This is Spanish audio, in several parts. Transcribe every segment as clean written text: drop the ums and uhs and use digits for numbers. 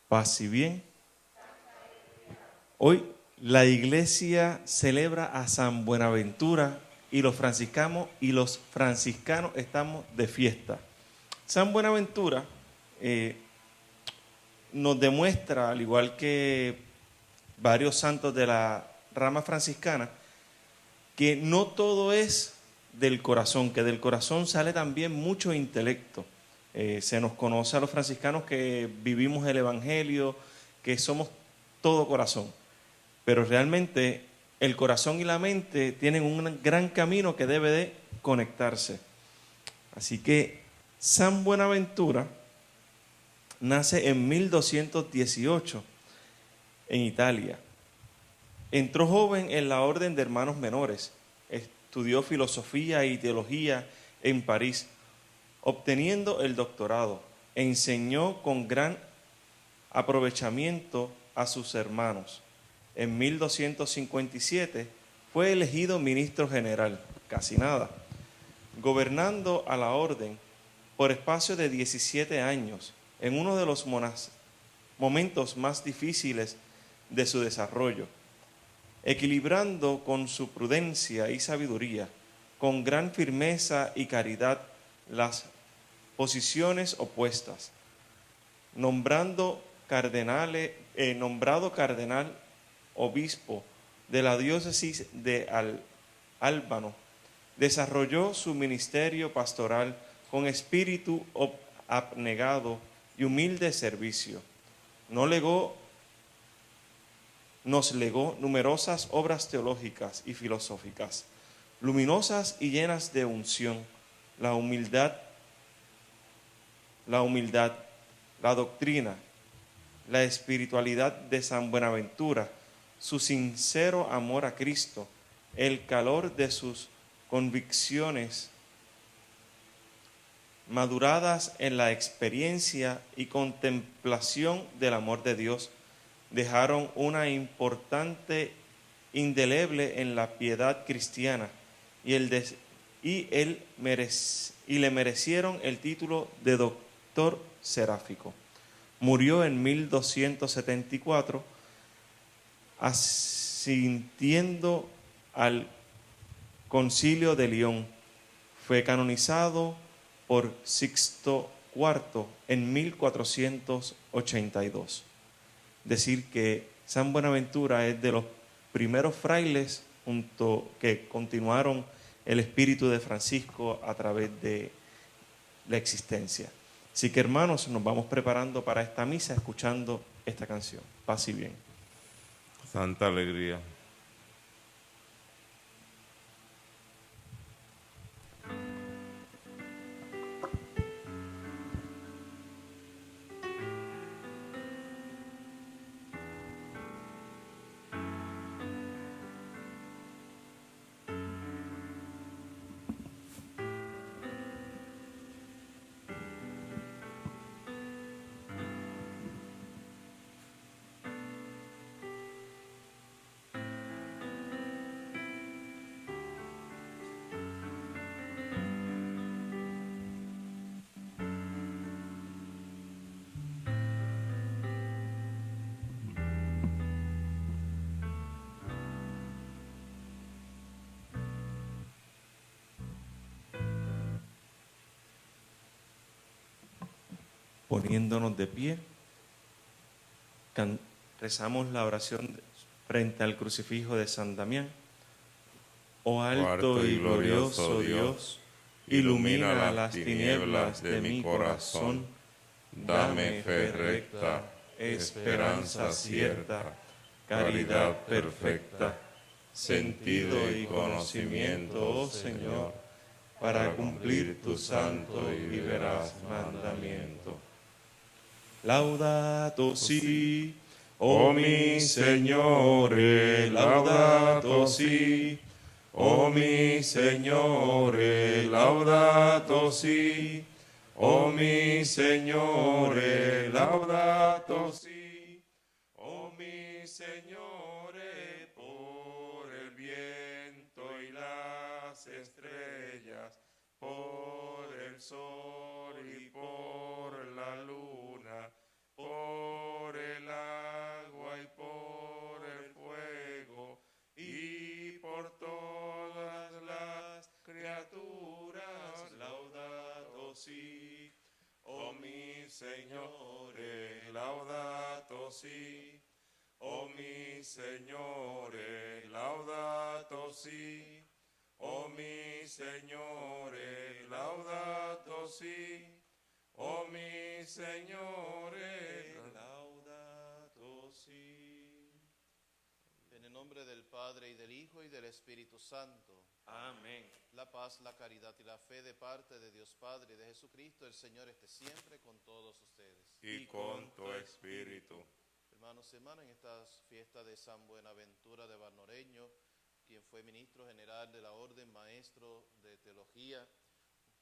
Paz y bien. Hoy la iglesia celebra a San Buenaventura y los franciscanos estamos de fiesta. San Buenaventura nos demuestra, al igual que varios santos de la rama franciscana, que no todo es del corazón, que del corazón sale también mucho intelecto. Se nos conoce a los franciscanos que vivimos el Evangelio, que somos todo corazón. Pero realmente el corazón y la mente tienen un gran camino que debe de conectarse. Así que San Buenaventura nace en 1218 en Italia. Entró joven en la orden de hermanos menores. Estudió filosofía y teología en París, obteniendo el doctorado. Enseñó con gran aprovechamiento a sus hermanos. En 1257 fue elegido ministro general, casi nada, gobernando a la orden por espacio de 17 años, en uno de los momentos más difíciles de su desarrollo, equilibrando con su prudencia y sabiduría, con gran firmeza y caridad, las posiciones opuestas, nombrado cardenal obispo de la diócesis de Albano, desarrolló su ministerio pastoral con espíritu abnegado y humilde servicio. Nos legó numerosas obras teológicas y filosóficas, luminosas y llenas de unción, la humildad, la doctrina, la espiritualidad de San Buenaventura, su sincero amor a Cristo, el calor de sus convicciones maduradas en la experiencia y contemplación del amor de Dios, dejaron una importante indeleble en la piedad cristiana y le merecieron el título de doctor seráfico. Murió en 1274 asistiendo al Concilio de León. Fue canonizado por Sixto IV en 1482. Decir que San Buenaventura es de los primeros frailes que continuaron el espíritu de Francisco a través de la existencia. Así que, hermanos, nos vamos preparando para esta misa escuchando esta canción. Paz y bien. Santa alegría. Poniéndonos de pie, rezamos la oración frente al crucifijo de San Damián. Oh alto y glorioso Dios, ilumina las tinieblas de mi corazón, dame fe recta, esperanza cierta, caridad perfecta, sentido y conocimiento, oh Señor, para cumplir tu santo y veraz mandamiento. Laudato si, oh mi Signore, laudato si, oh mi Signore, laudato si, oh mi Signore, laudato si, oh mi Signore, por el viento y las estrellas, por el sol y por la luna, por Signore, laudato si. O mi Signore, laudato si. O mi Signore, laudato si. O mi Signore, laudato si. En el nombre del Padre, y del Hijo, y del Espíritu Santo. Amén. La paz, la caridad y la fe de parte de Dios Padre y de Jesucristo, el Señor esté siempre con todos ustedes. y con tu espíritu. Hermanos y hermanas, en esta fiesta de San Buenaventura de Barnoreño, quien fue ministro general de la orden, maestro de teología,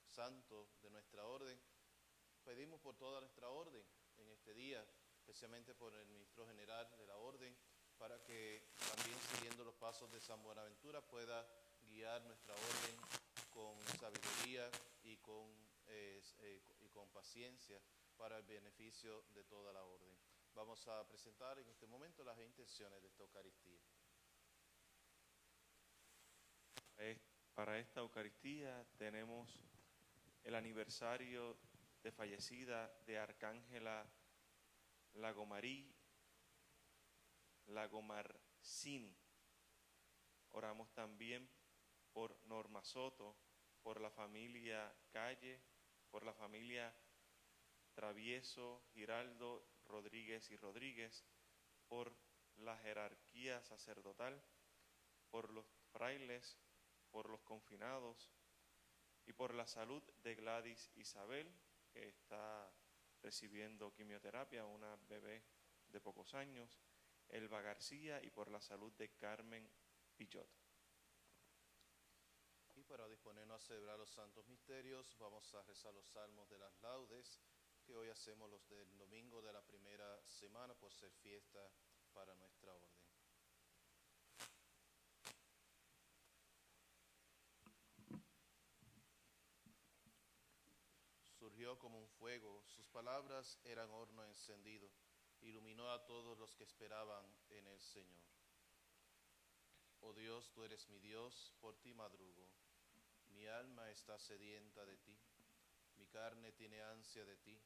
santo de nuestra orden, pedimos por toda nuestra orden en este día, especialmente por el ministro general de la orden, para que también siguiendo los pasos de San Buenaventura pueda guiar nuestra orden con sabiduría y con paciencia para el beneficio de toda la orden. Vamos a presentar en este momento las intenciones de esta Eucaristía. Para esta Eucaristía tenemos el aniversario de fallecida de Arcángela Lagomarcini. Oramos también por Norma Soto, por la familia Calle, por la familia Travieso, Giraldo, Rodríguez y Rodríguez, por la jerarquía sacerdotal, por los frailes, por los confinados y por la salud de Gladys Isabel, que está recibiendo quimioterapia, una bebé de pocos años, Elba García, y por la salud de Carmen Pillot. Y para disponernos a celebrar los santos misterios, vamos a rezar los salmos de las laudes, que hoy hacemos los del domingo de la primera semana por ser fiesta para nuestra orden. Surgió como un fuego, sus palabras eran horno encendido, iluminó a todos los que esperaban en el Señor. Oh Dios, tú eres mi Dios, por ti madrugo. Mi alma está sedienta de ti, mi carne tiene ansia de ti,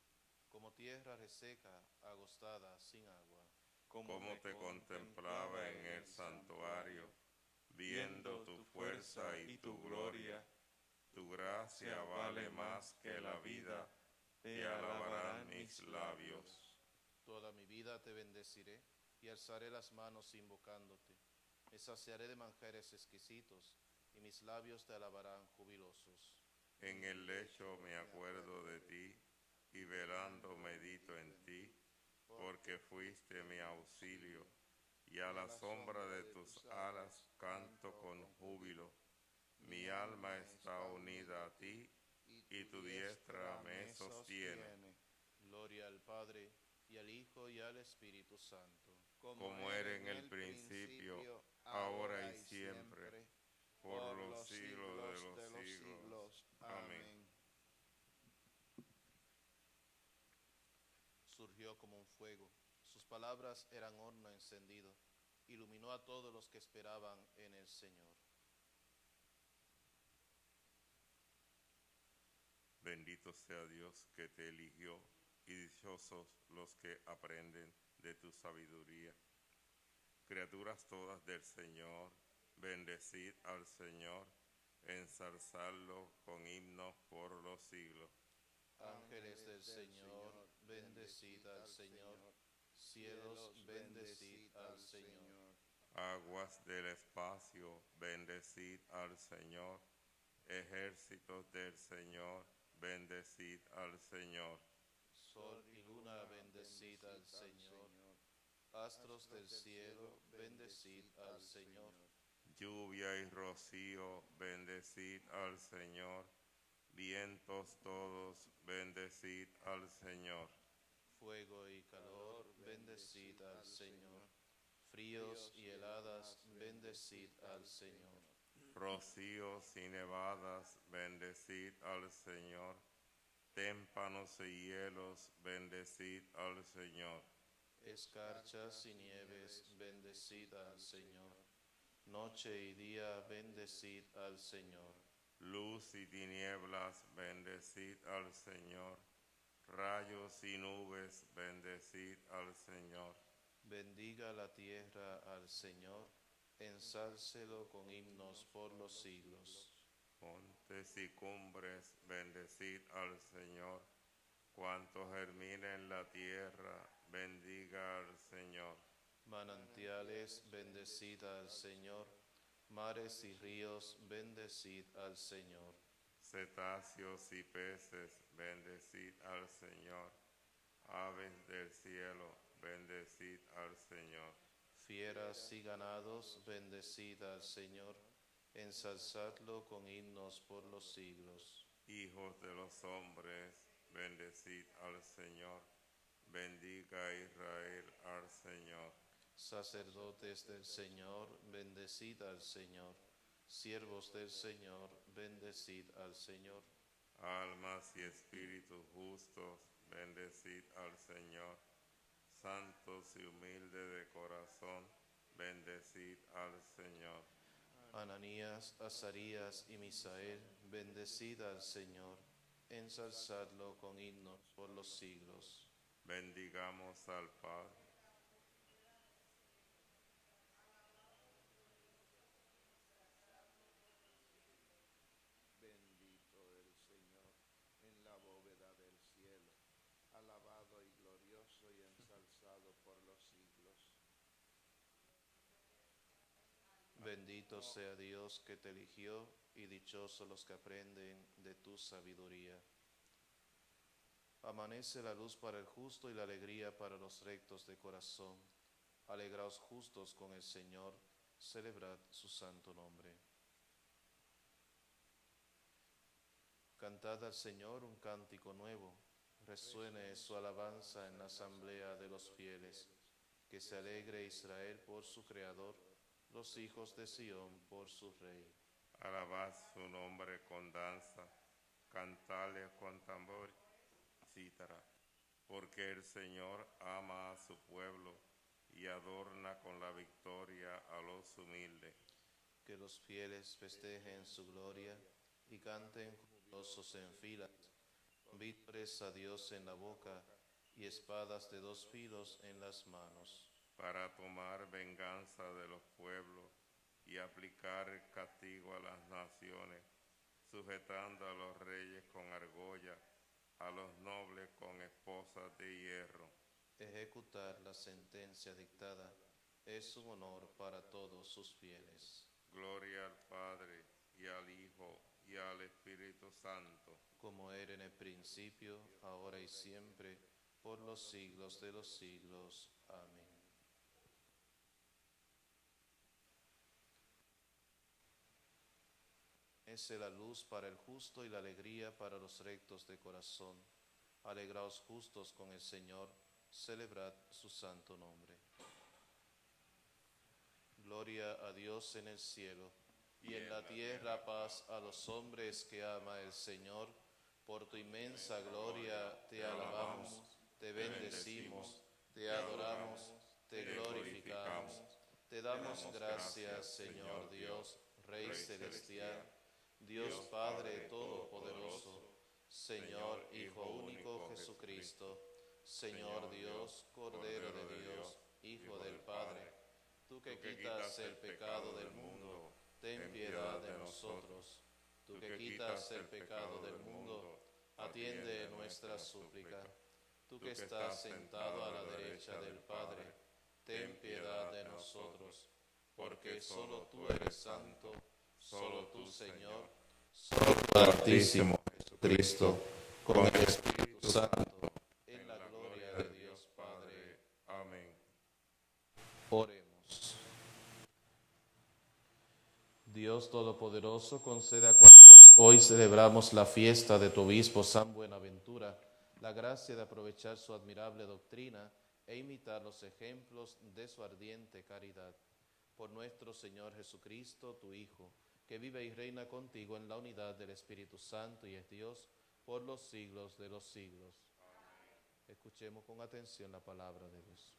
como tierra reseca, agostada, sin agua. Como te contemplaba en el santuario, viendo tu fuerza y tu gloria. Tu gracia vale más que la vida, te alabarán mis labios. Toda mi vida te bendeciré y alzaré las manos invocándote. Me saciaré de manjares exquisitos y mis labios te alabarán jubilosos. En el lecho me acuerdo de ti y velando medito en ti, porque fuiste mi auxilio y a la sombra de tus alas canto con júbilo. Mi alma está unida a ti y tu diestra me sostiene. Gloria al Padre, y al Hijo, y al Espíritu Santo. Como era en el principio, ahora y siempre, por los siglos de los siglos. Amén. Surgió como un fuego, sus palabras eran horno encendido, iluminó a todos los que esperaban en el Señor. Bendito sea Dios que te eligió, y dichosos los que aprenden de tu sabiduría. Criaturas todas del Señor, bendecid al Señor, ensalzadlo con himnos por los siglos. Ángeles del Señor, bendecid al Señor. Cielos, bendecid al Señor. Aguas del espacio, bendecid al Señor. Ejércitos del Señor, bendecid al Señor. Sol y luna, bendecid al Señor. Astros del cielo, bendecid al Señor. Lluvia y rocío, bendecid al Señor. Vientos todos, bendecid al Señor. Fuego y calor, bendecid al Señor. Fríos y heladas, bendecid al Señor. Rocíos y nevadas, bendecid al Señor. Témpanos y hielos, bendecid al Señor. Escarchas y nieves, bendecid al Señor. Noche y día, bendecid al Señor. Luz y tinieblas, bendecid al Señor. Rayos cielos y nubes, bendecid al Señor. Bendiga la tierra al Señor, ensálcelo con himnos por los siglos. Montes y cumbres, bendecid al Señor. Cuanto germina en la tierra, bendiga al Señor. Manantiales, bendecid al Señor. Mares y ríos, bendecid al Señor. Cetáceos y peces, bendecid al Señor. Aves del cielo, bendecid al Señor. Fieras y ganados, bendecid al Señor. Ensalzadlo con himnos por los siglos. Hijos de los hombres, bendecid al Señor. Bendiga Israel al Señor. Sacerdotes del Señor, bendecid al Señor. Siervos del Señor, bendecid al Señor. Almas y espíritus justos, bendecid al Señor. Santos y humildes de corazón, bendecid al Señor. Ananías, Azarías y Misael, bendecid al Señor. Ensalzadlo con himnos por los siglos. Bendigamos al Padre. Bendito el Señor en la bóveda del cielo, alabado y glorioso y ensalzado por los siglos. Bendito sea Dios que te eligió y dichosos los que aprenden de tu sabiduría. Amanece la luz para el justo y la alegría para los rectos de corazón. Alegraos justos con el Señor, celebrad su santo nombre. Cantad al Señor un cántico nuevo, resuene su alabanza en la asamblea de los fieles. Que se alegre Israel por su Creador, los hijos de Sión por su Rey. Alabad su nombre con danza, cantadle con tambor y cítara, porque el Señor ama a su pueblo y adorna con la victoria a los humildes. Que los fieles festejen su gloria y canten jubilosos en filas, con vítores a Dios en la boca y espadas de dos filos en las manos. Para tomar venganza de los pueblos y aplicar el castigo a las naciones, sujetando a los reyes con argolla, a los nobles con esposas de hierro. Ejecutar la sentencia dictada es un honor para todos sus fieles. Gloria al Padre, y al Hijo, y al Espíritu Santo. Como era en el principio, ahora y siempre, por los siglos de los siglos. Amén. Es la luz para el justo y la alegría para los rectos de corazón. Alegraos justos con el Señor, celebrad su santo nombre. Gloria a Dios en el cielo, y en la tierra paz a los hombres que ama el Señor. Por tu inmensa gloria te alabamos, te bendecimos, te adoramos, te glorificamos. Te damos gracias, Señor Dios, Rey celestial, Dios Padre todopoderoso, Señor Hijo único Jesucristo, Señor Dios, Cordero de Dios, Hijo del Padre. Tú que quitas el pecado del mundo, ten piedad de nosotros. Tú que quitas el pecado del mundo, atiende nuestra súplica. Tú que estás sentado a la derecha del Padre, ten piedad de nosotros, porque solo tú eres santo, solo tú, Señor, solo tú, Altísimo Jesucristo, con el Espíritu Santo, en la gloria de Dios Padre. Amén. Oremos. Dios Todopoderoso, concede a cuantos hoy celebramos la fiesta de tu obispo San Buenaventura la gracia de aprovechar su admirable doctrina e imitar los ejemplos de su ardiente caridad. Por nuestro Señor Jesucristo, tu Hijo, que vive y reina contigo en la unidad del Espíritu Santo y es Dios por los siglos de los siglos. Escuchemos con atención la palabra de Dios.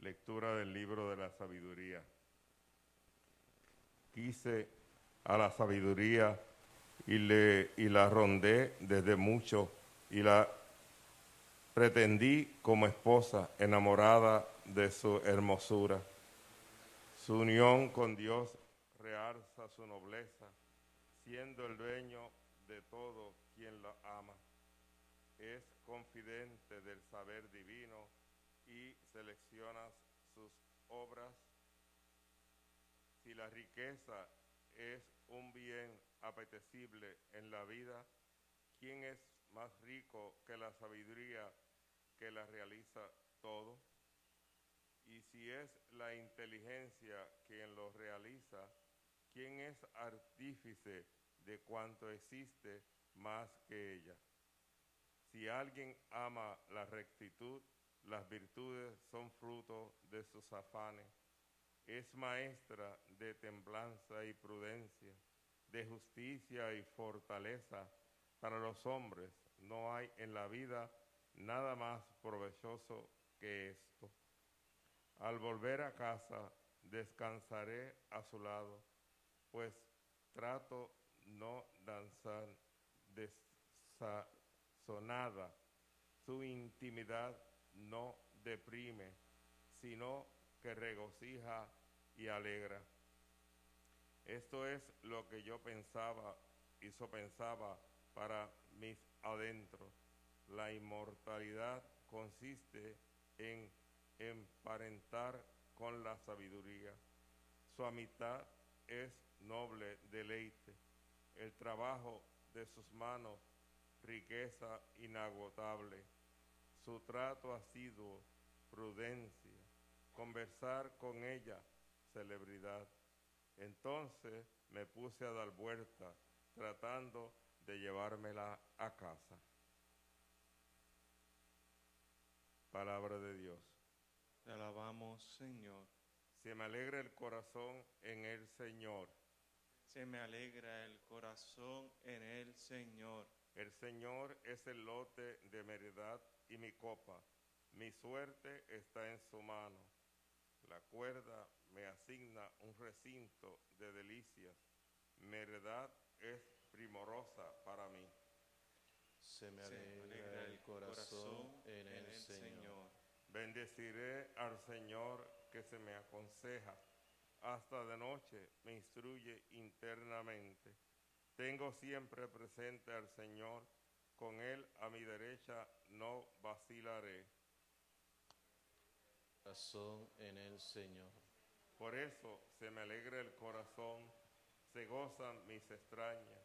Lectura del libro de la sabiduría. Quise a la sabiduría y la rondé desde mucho y la pretendí como esposa enamorada de su hermosura. Su unión con Dios realza su nobleza, siendo el dueño de todo quien la ama. Es confidente del saber divino y selecciona sus obras. Si la riqueza es un bien apetecible en la vida, ¿quién es más rico que la sabiduría que la realiza todo? Y si es la inteligencia quien lo realiza, ¿quién es artífice de cuanto existe más que ella? Si alguien ama la rectitud, las virtudes son fruto de sus afanes. Es maestra de templanza y prudencia, de justicia y fortaleza. Para los hombres no hay en la vida nada más provechoso que esto. Al volver a casa, descansaré a su lado, pues trato no danzar desazonada. Su intimidad no deprime, sino que regocija y alegra. Esto es lo que yo pensaba para mis adentros. La inmortalidad consiste en emparentar con la sabiduría. Su amistad es noble deleite. El trabajo de sus manos, riqueza inagotable. Su trato asiduo, prudencia. Conversar con ella, celebridad. Entonces me puse a dar vuelta, tratando de llevármela a casa. Palabra de Dios. Te alabamos, Señor. Se me alegra el corazón en el Señor. Se me alegra el corazón en el Señor. El Señor es el lote de mi heredad y mi copa. Mi suerte está en su mano. La cuerda me asigna un recinto de delicias. Mi heredad es primorosa para mí. Se me alegra el corazón en el Señor. Bendeciré al Señor que se me aconseja. Hasta de noche me instruye internamente. Tengo siempre presente al Señor. Con Él a mi derecha no vacilaré. Corazón en el Señor. Por eso se me alegra el corazón, se gozan mis extrañas,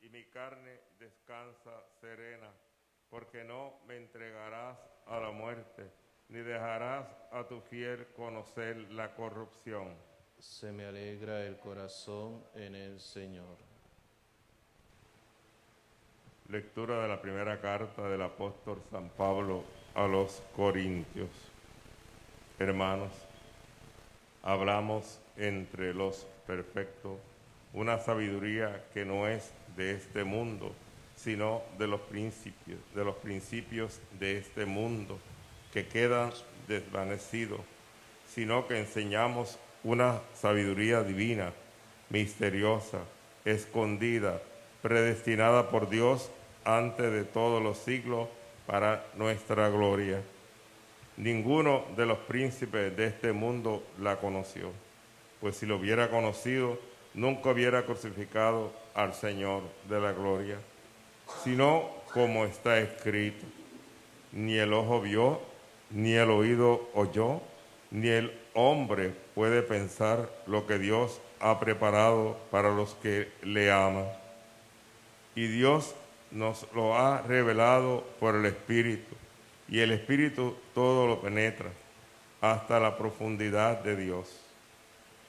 y mi carne descansa serena, porque no me entregarás a la muerte, ni dejarás a tu fiel conocer la corrupción. Se me alegra el corazón en el Señor. Lectura de la primera carta del apóstol San Pablo a los Corintios. Hermanos, hablamos entre los perfectos una sabiduría que no es de este mundo, sino de los principios de este mundo, que quedan desvanecidos, sino que enseñamos una sabiduría divina, misteriosa, escondida, predestinada por Dios antes de todos los siglos para nuestra gloria. Ninguno de los príncipes de este mundo la conoció, pues si lo hubiera conocido, nunca hubiera crucificado al Señor de la gloria, sino como está escrito: ni el ojo vio, ni el oído oyó, ni el hombre puede pensar lo que Dios ha preparado para los que le aman. Y Dios nos lo ha revelado por el Espíritu, y el Espíritu todo lo penetra, hasta la profundidad de Dios.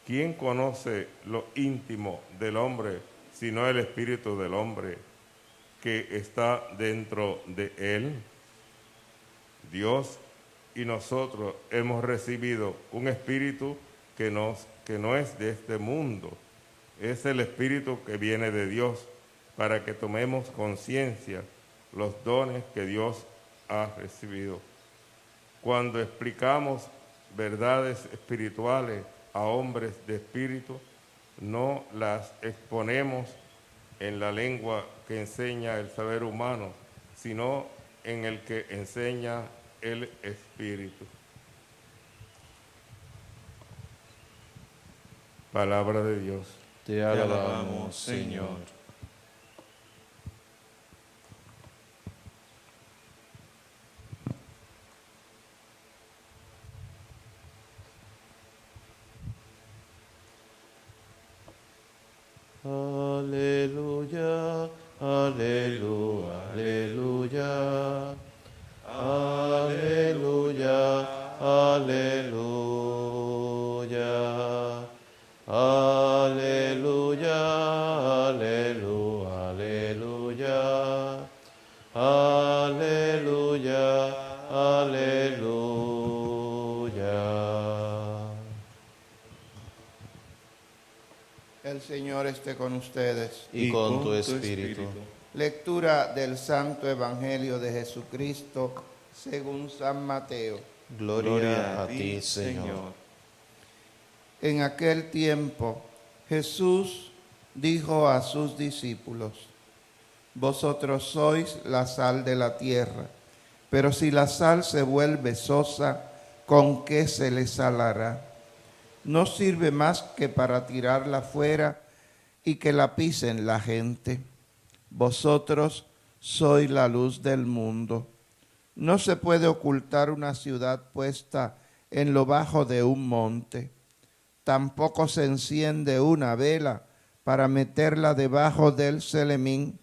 ¿Quién conoce lo íntimo del hombre, sino el Espíritu del hombre que está dentro de él? Dios y nosotros hemos recibido un Espíritu que no es de este mundo. Es el Espíritu que viene de Dios, para que tomemos conciencia los dones que Dios ha recibido. Cuando explicamos verdades espirituales a hombres de espíritu, no las exponemos en la lengua que enseña el saber humano, sino en el que enseña el Espíritu. Palabra de Dios. Te alabamos, Señor. Aleluya, aleluya, aleluya, aleluya, aleluya, aleluya, aleluya, aleluya, aleluya, aleluya. El Señor esté con ustedes. Y con tu espíritu. Lectura del Santo Evangelio de Jesucristo según San Mateo. Gloria a ti, Señor. En aquel tiempo Jesús dijo a sus discípulos: vosotros sois la sal de la tierra, pero si la sal se vuelve sosa, ¿con qué se le salará? No sirve más que para tirarla fuera y que la pisen la gente. Vosotros sois la luz del mundo. No se puede ocultar una ciudad puesta en lo bajo de un monte. Tampoco se enciende una vela para meterla debajo del celemín,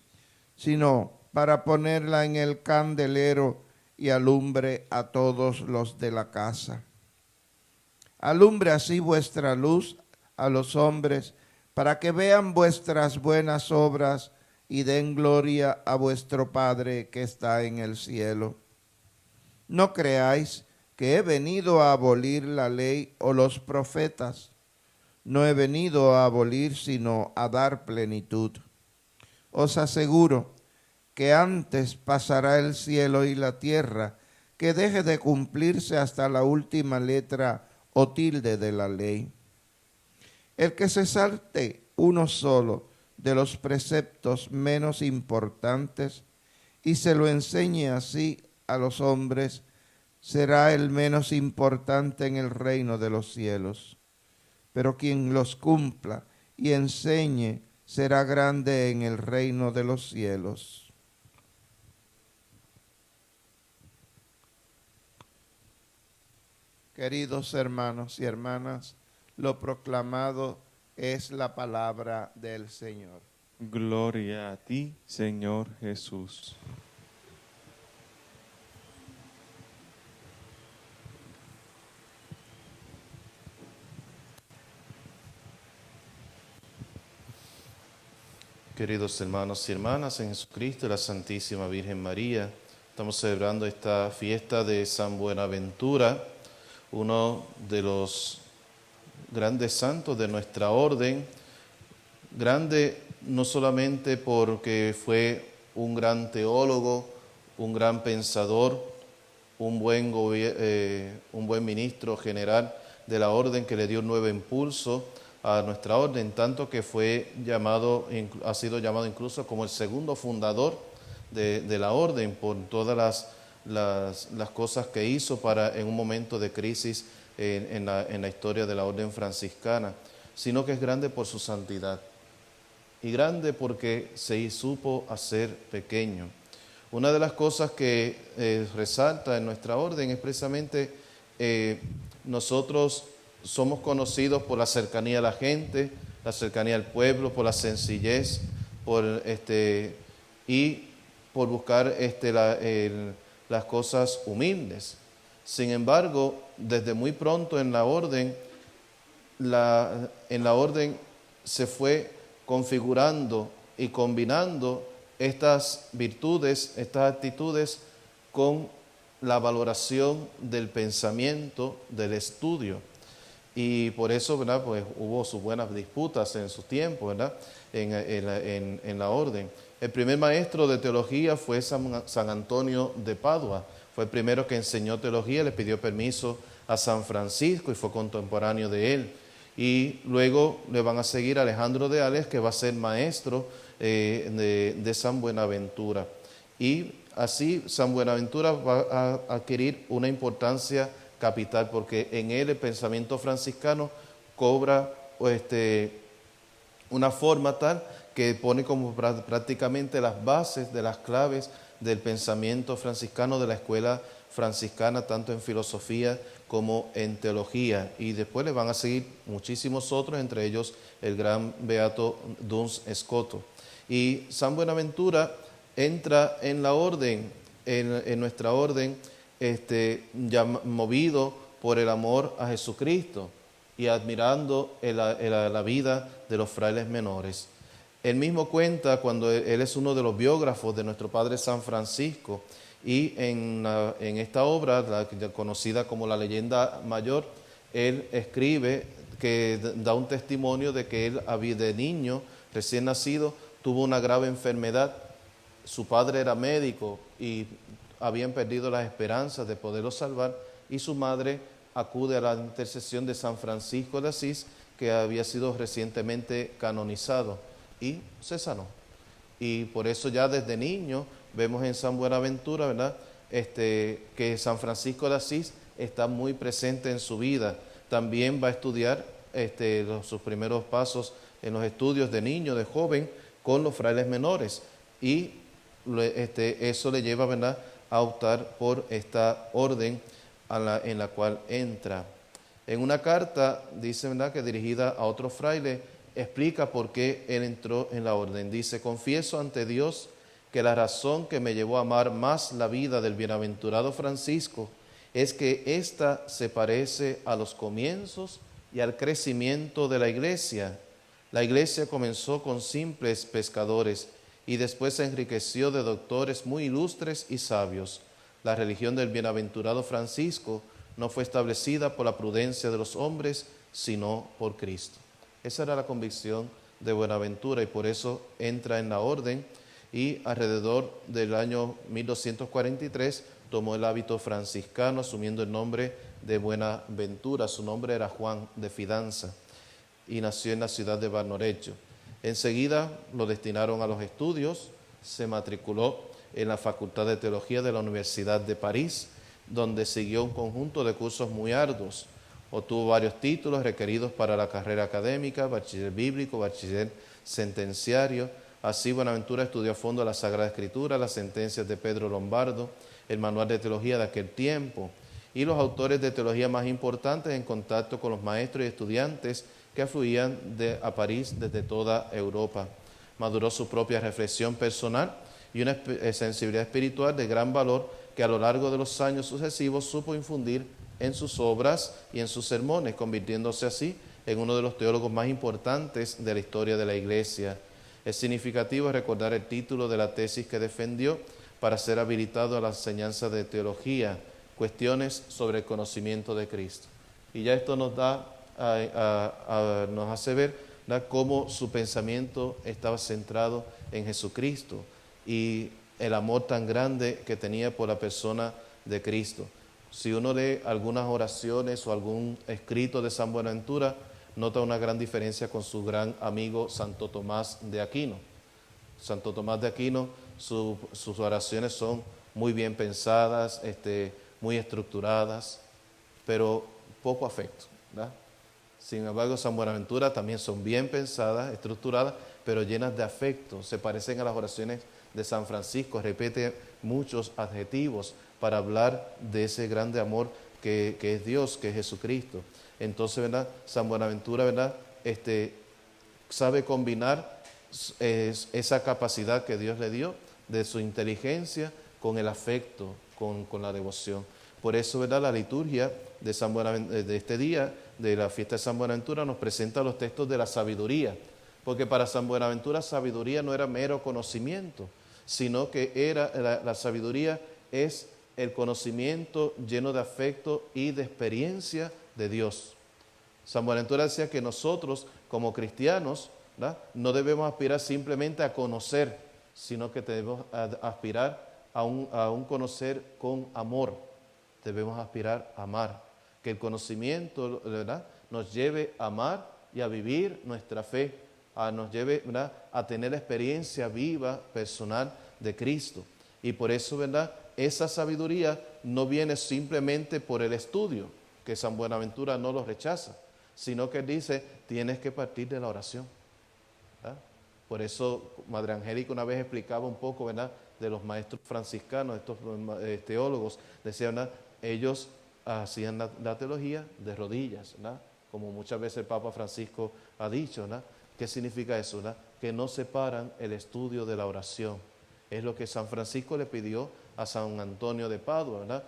sino para ponerla en el candelero y alumbre a todos los de la casa. Alumbre así vuestra luz a los hombres, para que vean vuestras buenas obras y den gloria a vuestro Padre que está en el cielo. No creáis que he venido a abolir la ley o los profetas. No he venido a abolir, sino a dar plenitud. Os aseguro que antes pasará el cielo y la tierra, que deje de cumplirse hasta la última letra o tilde de la ley. El que se salte uno solo de los preceptos menos importantes y se lo enseñe así a los hombres, será el menos importante en el reino de los cielos. Pero quien los cumpla y enseñe será grande en el reino de los cielos. Queridos hermanos y hermanas, lo proclamado es la palabra del Señor. Gloria a ti, Señor Jesús. Queridos hermanos y hermanas en Jesucristo y la Santísima Virgen María, estamos celebrando esta fiesta de San Buenaventura, uno de los grandes santos de nuestra orden, grande no solamente porque fue un gran teólogo, un gran pensador, un buen ministro general de la orden que le dio un nuevo impulso a nuestra orden, tanto que ha sido llamado incluso como el segundo fundador de la orden por todas las cosas que hizo en un momento de crisis en la historia de la orden franciscana, sino que es grande por su santidad y grande porque se supo hacer pequeño. Una de las cosas que resalta en nuestra orden es precisamente nosotros somos conocidos por la cercanía a la gente, la cercanía al pueblo, por la sencillez, y por buscar las cosas humildes. Sin embargo, desde muy pronto en la orden se fue configurando y combinando estas virtudes, estas actitudes con la valoración del pensamiento, del estudio. Y por eso, ¿verdad?, pues hubo sus buenas disputas en su tiempo, ¿verdad?, en la orden. El primer maestro de teología fue San Antonio de Padua. Fue el primero que enseñó teología, le pidió permiso a San Francisco y fue contemporáneo de él. Y luego le van a seguir Alejandro de Ales, que va a ser maestro de San Buenaventura. Y así San Buenaventura va a adquirir una importancia capital, porque en él el pensamiento franciscano cobra una forma tal que pone como prácticamente las bases de las claves del pensamiento franciscano, de la escuela franciscana, tanto en filosofía como en teología. Y después le van a seguir muchísimos otros, entre ellos el gran beato Duns Scoto. Y San Buenaventura entra en la orden, en nuestra orden, ya movido por el amor a Jesucristo y admirando la vida de los frailes menores. Él mismo cuenta, cuando él es uno de los biógrafos de nuestro Padre San Francisco, y en esta obra, conocida como La Leyenda Mayor, él escribe que da un testimonio de que él, de niño, recién nacido, tuvo una grave enfermedad. Su padre era médico y habían perdido las esperanzas de poderlo salvar, y su madre acude a la intercesión de San Francisco de Asís, que había sido recientemente canonizado, y se sanó. Y por eso ya desde niño vemos en San Buenaventura, ¿verdad?, que San Francisco de Asís está muy presente en su vida. También va a estudiar sus primeros pasos en los estudios de niño, de joven, con los frailes menores. Y eso le lleva, ¿verdad?, a optar por esta orden en la cual entra. En una carta, dice, ¿verdad?, que dirigida a otro fraile, explica por qué él entró en la orden. Dice: confieso ante Dios que la razón que me llevó a amar más la vida del bienaventurado Francisco es que ésta se parece a los comienzos y al crecimiento de la Iglesia. La Iglesia comenzó con simples pescadores y después se enriqueció de doctores muy ilustres y sabios. La religión del bienaventurado Francisco no fue establecida por la prudencia de los hombres, sino por Cristo. Esa era la convicción de Buenaventura, y por eso entra en la orden, y alrededor del año 1243 tomó el hábito franciscano, asumiendo el nombre de Buenaventura. Su nombre era Juan de Fidanza, y nació en la ciudad de Barnorecho. Enseguida lo destinaron a los estudios, se matriculó en la Facultad de Teología de la Universidad de París, donde siguió un conjunto de cursos muy arduos. Obtuvo varios títulos requeridos para la carrera académica: bachiller bíblico, bachiller sentenciario. Así Buenaventura estudió a fondo la Sagrada Escritura, las sentencias de Pedro Lombardo, el manual de teología de aquel tiempo, y los autores de teología más importantes, en contacto con los maestros y estudiantes que afluían a París desde toda Europa. Maduró su propia reflexión personal y una sensibilidad espiritual de gran valor, que a lo largo de los años sucesivos supo infundir en sus obras y en sus sermones, convirtiéndose así en uno de los teólogos más importantes de la historia de la Iglesia. Es significativo recordar el título de la tesis que defendió para ser habilitado a la enseñanza de teología: Cuestiones sobre el conocimiento de Cristo. Y ya esto nos hace ver, ¿verdad?, cómo su pensamiento estaba centrado en Jesucristo y el amor tan grande que tenía por la persona de Cristo. Si uno lee algunas oraciones o algún escrito de San Buenaventura, nota una gran diferencia con su gran amigo Santo Tomás de Aquino. Santo Tomás de Aquino, sus oraciones son muy bien pensadas, muy estructuradas, pero poco afecto, ¿verdad? Sin embargo, San Buenaventura también son bien pensadas, estructuradas, pero llenas de afecto. Se parecen a las oraciones de San Francisco, repite muchos adjetivos para hablar de ese grande amor que es Dios, que es Jesucristo. Entonces, ¿verdad?, San Buenaventura, ¿verdad?, sabe combinar esa capacidad que Dios le dio de su inteligencia con el afecto, con la devoción. Por eso, ¿verdad?, la liturgia de este día, de la fiesta de San Buenaventura, nos presenta los textos de la sabiduría, porque para San Buenaventura sabiduría no era mero conocimiento, sino que la sabiduría es el conocimiento lleno de afecto y de experiencia de Dios. San Buenaventura decía que nosotros, como cristianos, ¿verdad?, no debemos aspirar simplemente a conocer, sino que debemos aspirar a un conocer con amor. Debemos aspirar a amar. Que el conocimiento, ¿verdad?, nos lleve a amar y a vivir nuestra fe, nos lleve, ¿verdad?, a tener la experiencia viva, personal de Cristo. Y por eso, ¿verdad?, esa sabiduría no viene simplemente por el estudio, que San Buenaventura no lo rechaza, sino que dice, tienes que partir de la oración. ¿Verdad? Por eso Madre Angélica una vez explicaba un poco, ¿verdad?, de los maestros franciscanos, estos teólogos, decían, ¿verdad?, ellos hacían la teología de rodillas, ¿verdad?, como muchas veces el Papa Francisco ha dicho, ¿verdad? ¿Qué significa eso? ¿Verdad? Que no separan el estudio de la oración. Es lo que San Francisco le pidió a San Antonio de Padua, ¿verdad?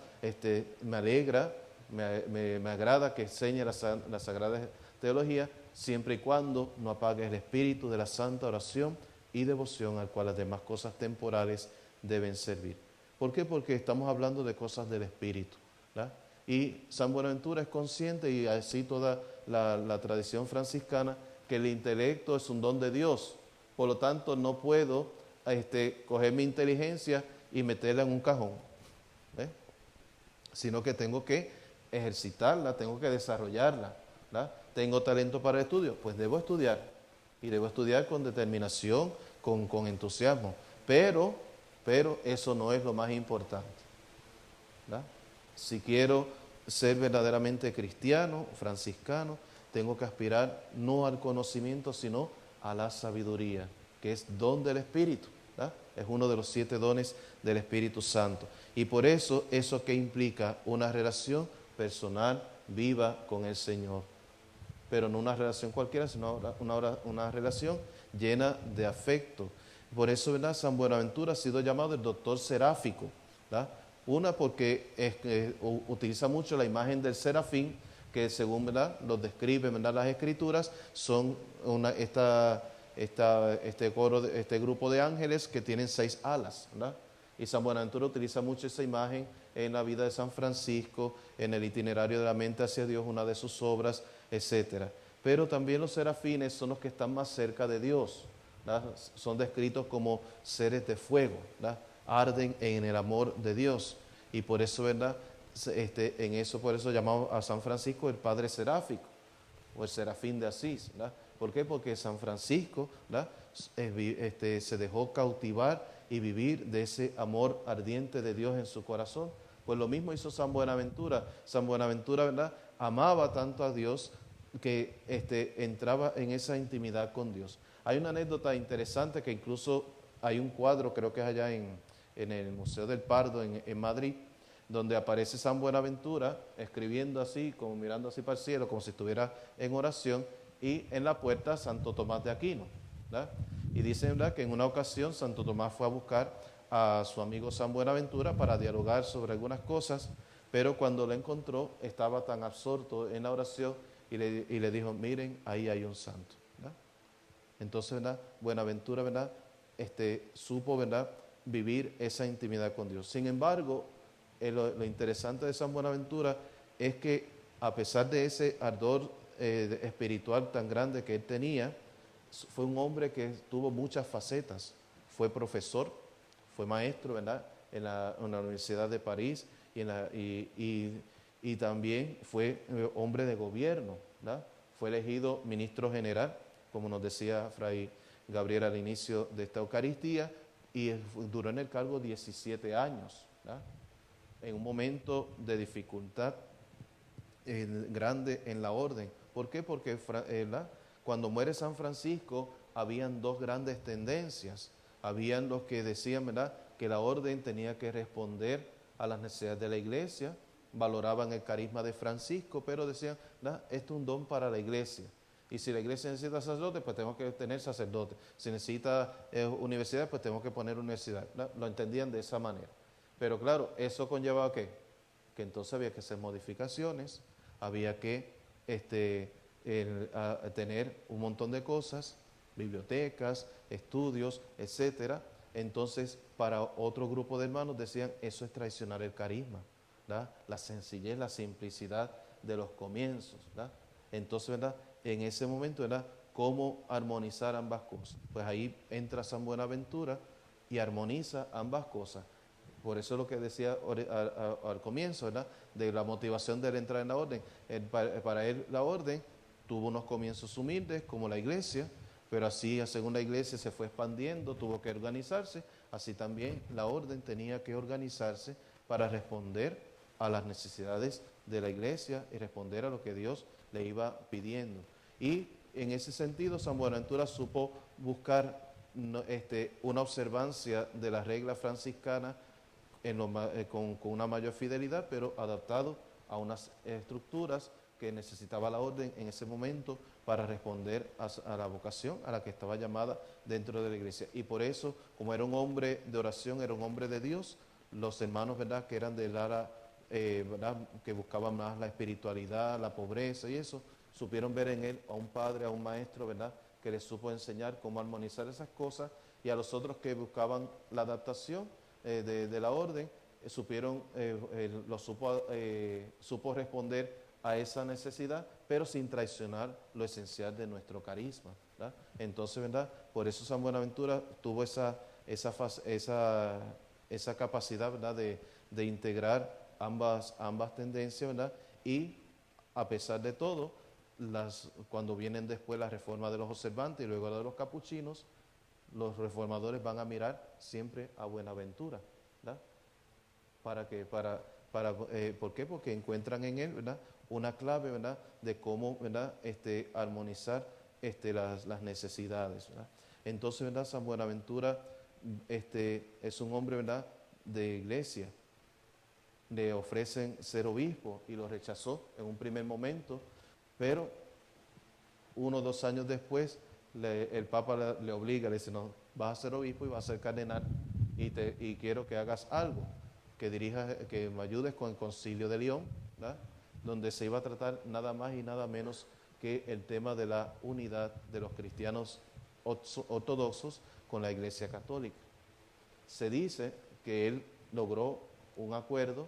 Me alegra, me agrada que enseñe la Sagrada Teología, siempre y cuando no apague el espíritu de la santa oración y devoción al cual las demás cosas temporales deben servir. ¿Por qué? Porque estamos hablando de cosas del espíritu, ¿verdad? Y San Buenaventura es consciente, y así toda la tradición franciscana, que el intelecto es un don de Dios. Por lo tanto, no puedo coger mi inteligencia y meterla en un cajón, ¿eh? Sino que tengo que ejercitarla, tengo que desarrollarla, ¿verdad? ¿Tengo talento para el estudio? Pues debo estudiar, y debo estudiar con determinación, con entusiasmo. Pero eso no es lo más importante, ¿verdad? Si quiero ser verdaderamente cristiano, franciscano, tengo que aspirar no al conocimiento, sino a la sabiduría, que es don del Espíritu, ¿verdad? Es uno de los 7 dones del Espíritu Santo. Y por eso, ¿eso que implica? Una relación personal, viva con el Señor. Pero no una relación cualquiera, sino una relación llena de afecto. Por eso, ¿verdad?, San Buenaventura ha sido llamado el doctor seráfico, ¿verdad? Una, porque utiliza mucho la imagen del serafín, que según, ¿verdad?, los describen, ¿verdad?, las Escrituras, son este grupo de ángeles que tienen 6 alas, ¿verdad? Y San Buenaventura utiliza mucho esa imagen en la vida de San Francisco, en el itinerario de la mente hacia Dios, una de sus obras, etc. Pero también los serafines son los que están más cerca de Dios, ¿verdad? Son descritos como seres de fuego, ¿verdad? Arden en el amor de Dios. Y por eso, ¿verdad?, por eso llamamos a San Francisco el Padre Seráfico, o el Serafín de Asís, ¿verdad? ¿Por qué? Porque San Francisco, ¿verdad?, se dejó cautivar y vivir de ese amor ardiente de Dios en su corazón. Pues lo mismo hizo San Buenaventura. San Buenaventura, ¿verdad?, amaba tanto a Dios que entraba en esa intimidad con Dios. Hay una anécdota interesante, que incluso hay un cuadro, creo que es allá en el Museo del Pardo en Madrid, donde aparece San Buenaventura escribiendo así, como mirando así para el cielo, como si estuviera en oración, y en la puerta Santo Tomás de Aquino, ¿verdad? Y dicen, ¿verdad?, que en una ocasión Santo Tomás fue a buscar a su amigo San Buenaventura para dialogar sobre algunas cosas, pero cuando lo encontró estaba tan absorto en la oración y le dijo, miren, ahí hay un santo, ¿verdad? Entonces, ¿verdad?, Buenaventura, ¿verdad?, supo, ¿verdad?, vivir esa intimidad con Dios. Sin embargo, lo interesante de San Buenaventura es que, a pesar de ese ardor espiritual tan grande que él tenía, fue un hombre que tuvo muchas facetas. Fue profesor, fue maestro, ¿verdad?, en la Universidad de París, y también fue hombre de gobierno, ¿verdad? Fue elegido ministro general, como nos decía Fray Gabriel al inicio de esta Eucaristía, y duró en el cargo 17 años, ¿verdad?, en un momento de dificultad grande en la orden. ¿Por qué? Porque cuando muere San Francisco habían 2 grandes tendencias. Habían los que decían, ¿verdad?, que la orden tenía que responder a las necesidades de la iglesia, valoraban el carisma de Francisco, pero decían, ¿verdad?, esto es un don para la iglesia. Y si la iglesia necesita sacerdotes, pues tenemos que tener sacerdotes. Si necesita universidad, pues tenemos que poner universidad, ¿verdad? Lo entendían de esa manera. Pero claro, eso conllevaba ¿qué? Que entonces había que hacer modificaciones, había que tener un montón de cosas, bibliotecas, estudios, etcétera. Entonces, para otro grupo de hermanos decían, eso es traicionar el carisma, ¿verdad?, la sencillez, la simplicidad de los comienzos, ¿verdad? Entonces, ¿verdad?, en ese momento, ¿verdad?, ¿cómo armonizar ambas cosas? Pues ahí entra San Buenaventura y armoniza ambas cosas. Por eso lo que decía al comienzo, ¿verdad? De la motivación de él entrar en la orden. Para él la orden tuvo unos comienzos humildes, como la iglesia, pero así, según la iglesia se fue expandiendo, tuvo que organizarse, así también la orden tenía que organizarse para responder a las necesidades de la iglesia y responder a lo que Dios le iba pidiendo. Y en ese sentido, San Buenaventura supo buscar una observancia de la regla franciscana con una mayor fidelidad, pero adaptado a unas estructuras que necesitaba la orden en ese momento para responder a la vocación a la que estaba llamada dentro de la iglesia. Y por eso, como era un hombre de oración, era un hombre de Dios, los hermanos, ¿verdad?, que eran del área, ¿verdad?, que buscaban más la espiritualidad, la pobreza y eso, supieron ver en él a un padre, a un maestro, ¿verdad?, que les supo enseñar cómo armonizar esas cosas, y a los otros que buscaban la adaptación de la orden, supo responder a esa necesidad, pero sin traicionar lo esencial de nuestro carisma, ¿verdad? Entonces, ¿verdad?, por eso San Buenaventura tuvo esa capacidad, ¿verdad?, de integrar ambas tendencias, ¿verdad? Y a pesar de todo, cuando vienen después la reforma de los observantes y luego la de los capuchinos, los reformadores van a mirar siempre a Buenaventura, ¿verdad? ¿Por qué? Porque encuentran en él, ¿verdad?, una clave, ¿verdad?, de cómo, ¿verdad?, armonizar las necesidades, ¿verdad? Entonces, ¿verdad?, San Buenaventura es un hombre, ¿verdad?, de iglesia. Le ofrecen ser obispo y lo rechazó en un primer momento, pero 1 o 2 años después el Papa le obliga, le dice: no, vas a ser obispo y vas a ser cardenal y quiero que hagas algo, que me ayudes con el Concilio de León, ¿verdad?, donde se iba a tratar nada más y nada menos que el tema de la unidad de los cristianos ortodoxos con la Iglesia Católica. Se dice que él logró un acuerdo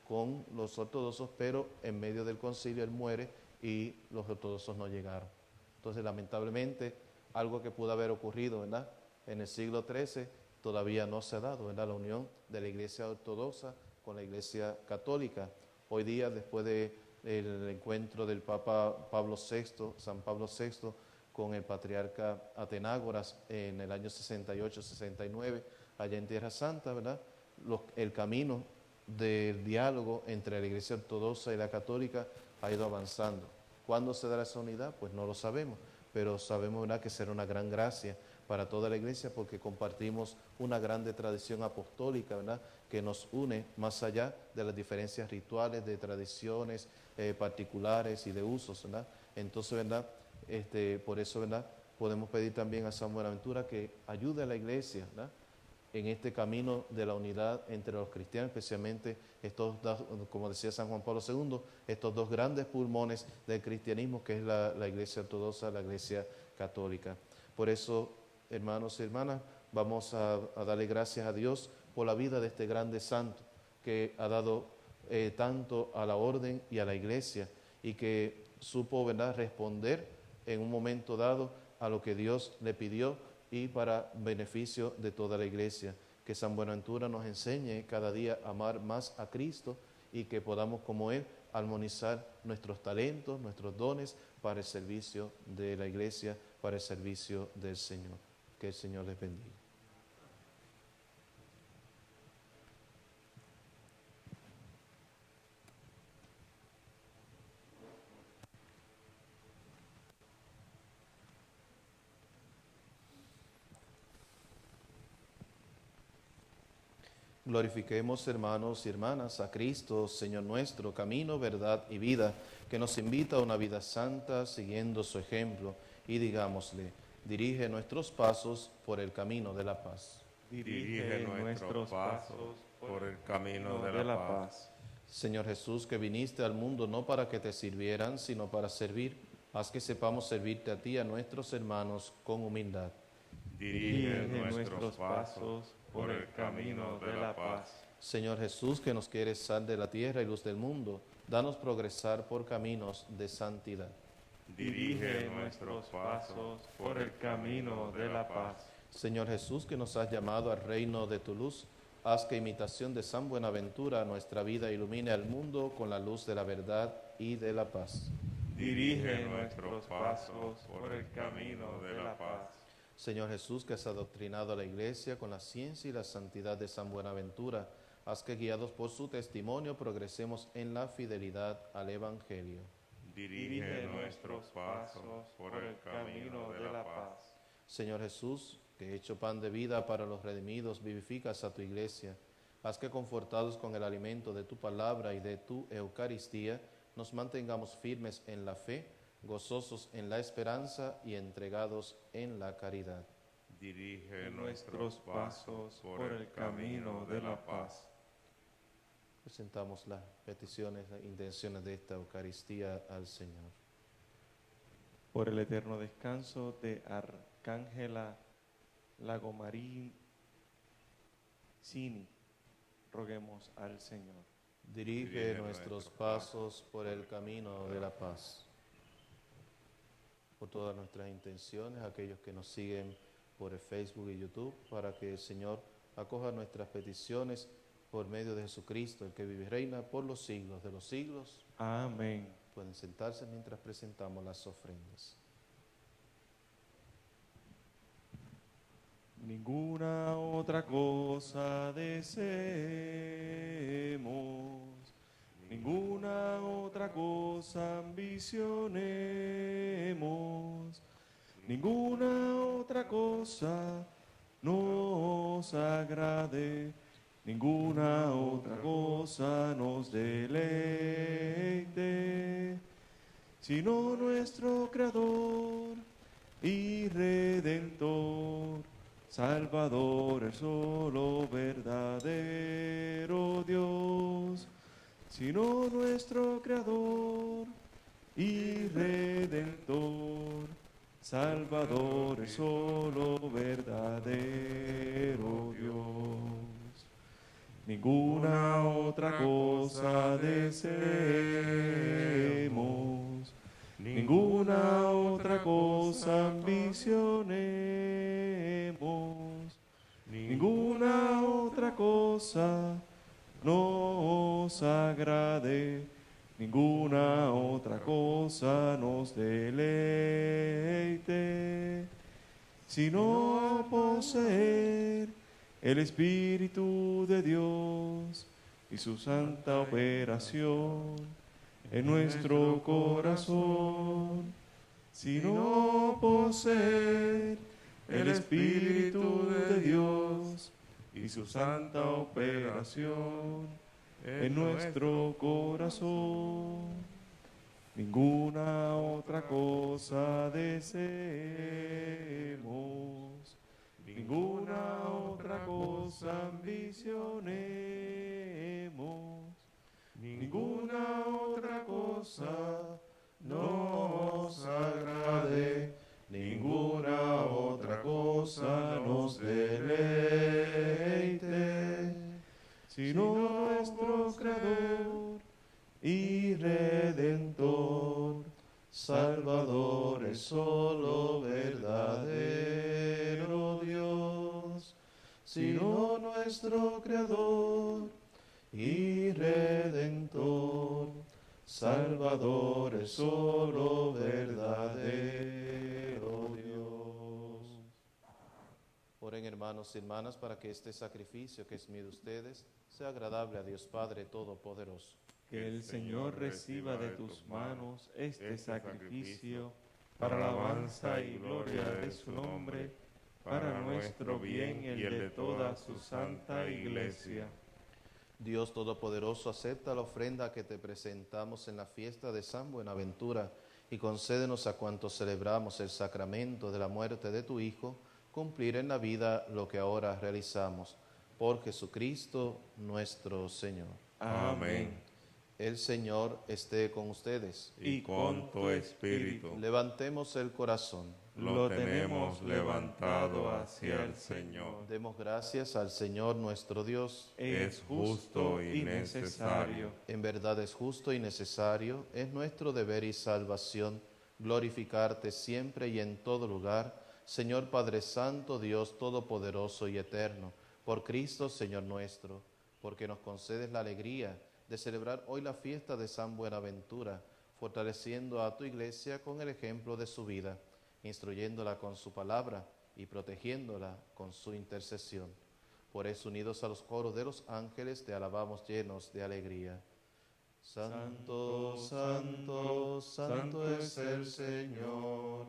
con los ortodoxos, pero en medio del concilio él muere y los ortodoxos no llegaron. Entonces, lamentablemente, algo que pudo haber ocurrido, ¿verdad?, en el siglo XIII todavía no se ha dado, ¿verdad?, la unión de la Iglesia ortodoxa con la Iglesia Católica. Hoy día, después del encuentro del Papa San Pablo VI, con el patriarca Atenágoras en el año 68-69, allá en Tierra Santa, ¿verdad?, el camino del diálogo entre la Iglesia ortodoxa y la católica ha ido avanzando. ¿Cuándo se dará esa unidad? Pues no lo sabemos, pero sabemos, ¿verdad?, que será una gran gracia para toda la Iglesia, porque compartimos una grande tradición apostólica, ¿verdad?, que nos une más allá de las diferencias rituales, de tradiciones particulares y de usos, ¿verdad? Entonces, ¿verdad?, por eso, ¿verdad?, podemos pedir también a San Buenaventura que ayude a la Iglesia, ¿verdad?, en este camino de la unidad entre los cristianos, especialmente como decía San Juan Pablo II, estos 2 grandes pulmones del cristianismo, que es la Iglesia ortodoxa, la Iglesia católica. Por eso, hermanos y hermanas, vamos a darle gracias a Dios por la vida de este grande santo, que ha dado tanto a la orden y a la Iglesia, y que supo, ¿verdad?, responder en un momento dado a lo que Dios le pidió, y para beneficio de toda la Iglesia. Que San Buenaventura nos enseñe cada día a amar más a Cristo, y que podamos, como Él, armonizar nuestros talentos, nuestros dones para el servicio de la Iglesia, para el servicio del Señor. Que el Señor les bendiga. Glorifiquemos, hermanos y hermanas, a Cristo, Señor nuestro, camino, verdad y vida, que nos invita a una vida santa siguiendo su ejemplo, y digámosle: dirige nuestros pasos por el camino de la paz. Dirige nuestros pasos por el camino de la paz. Señor Jesús, que viniste al mundo no para que te sirvieran, sino para servir, haz que sepamos servirte a ti y a nuestros hermanos con humildad. Dirige nuestros pasos por el camino de la paz. Señor Jesús, que nos quieres sal de la tierra y luz del mundo, danos progresar por caminos de santidad. Dirige nuestros pasos por el camino de la paz. Señor Jesús, que nos has llamado al reino de tu luz, Haz que imitación de San Buenaventura nuestra vida ilumine al mundo con la luz de la verdad y de la paz. Dirige nuestros pasos por el camino de la paz. Señor Jesús, que has adoctrinado a la Iglesia con la ciencia y la santidad de San Buenaventura, haz que guiados por su testimonio progresemos en la fidelidad al Evangelio. Dirige nuestros pasos por el camino de la paz. Señor Jesús, que hecho pan de vida para los redimidos, vivificas a tu Iglesia, haz que confortados con el alimento de tu palabra y de tu Eucaristía, nos mantengamos firmes en la fe, gozosos en la esperanza y entregados en la caridad. Dirige nuestros pasos por el camino de la paz. Presentamos las peticiones e intenciones de esta Eucaristía al Señor. Por el eterno descanso de Arcángela Lagomarini, roguemos al Señor. Dirige nuestros pasos por el camino de la paz. Por todas nuestras intenciones, aquellos que nos siguen por el Facebook y YouTube, para que el Señor acoja nuestras peticiones por medio de Jesucristo, el que vive y reina por los siglos de los siglos. Amén. Pueden sentarse mientras presentamos las ofrendas. Ninguna otra cosa deseemos, ninguna otra cosa ambicionemos, ninguna otra cosa nos agrade, ninguna otra cosa nos deleite, sino nuestro Creador y Redentor, Salvador, el solo verdadero Dios, sino nuestro Creador y Redentor, Salvador, el solo verdadero Dios. Ninguna otra cosa deseemos, ninguna otra cosa ambicionemos, ninguna otra cosa nos agrade, ninguna otra cosa nos deleite, sino poseer el Espíritu de Dios y su santa operación en nuestro corazón, sino poseer el Espíritu de Dios y su santa operación en nuestro corazón. Ninguna otra cosa deseemos, ninguna otra cosa ambicionemos, ninguna otra cosa nos agrade, ninguna otra cosa nos deleite, sino nuestro Creador y Redentor, Salvador, el solo verdadero Dios, sino nuestro Creador y Redentor, Salvador, el solo verdadero Dios. Oren, hermanos y hermanas, para que este sacrificio que es mío de ustedes sea agradable a Dios Padre Todopoderoso. Que el Señor reciba de tus manos este sacrificio para alabanza y gloria de su nombre, para nuestro bien y el de toda su santa Iglesia. Dios Todopoderoso, acepta la ofrenda que te presentamos en la fiesta de San Buenaventura y concédenos a cuantos celebramos el sacramento de la muerte de tu Hijo, cumplir en la vida lo que ahora realizamos. Por Jesucristo nuestro Señor. Amén. El Señor esté con ustedes. Y con tu espíritu. Levantemos el corazón. Lo tenemos levantado hacia el Señor. Demos gracias al Señor nuestro Dios. Es justo y necesario. En verdad es justo y necesario, es nuestro deber y salvación glorificarte siempre y en todo lugar, Señor Padre Santo, Dios Todopoderoso y Eterno, Por Cristo, Señor nuestro, porque nos concedes la alegría de celebrar hoy la fiesta de San Buenaventura, fortaleciendo a tu Iglesia con el ejemplo de su vida, instruyéndola con su palabra y protegiéndola con su intercesión. Por eso, unidos a los coros de los ángeles, te alabamos llenos de alegría. Santo, santo, santo es el Señor,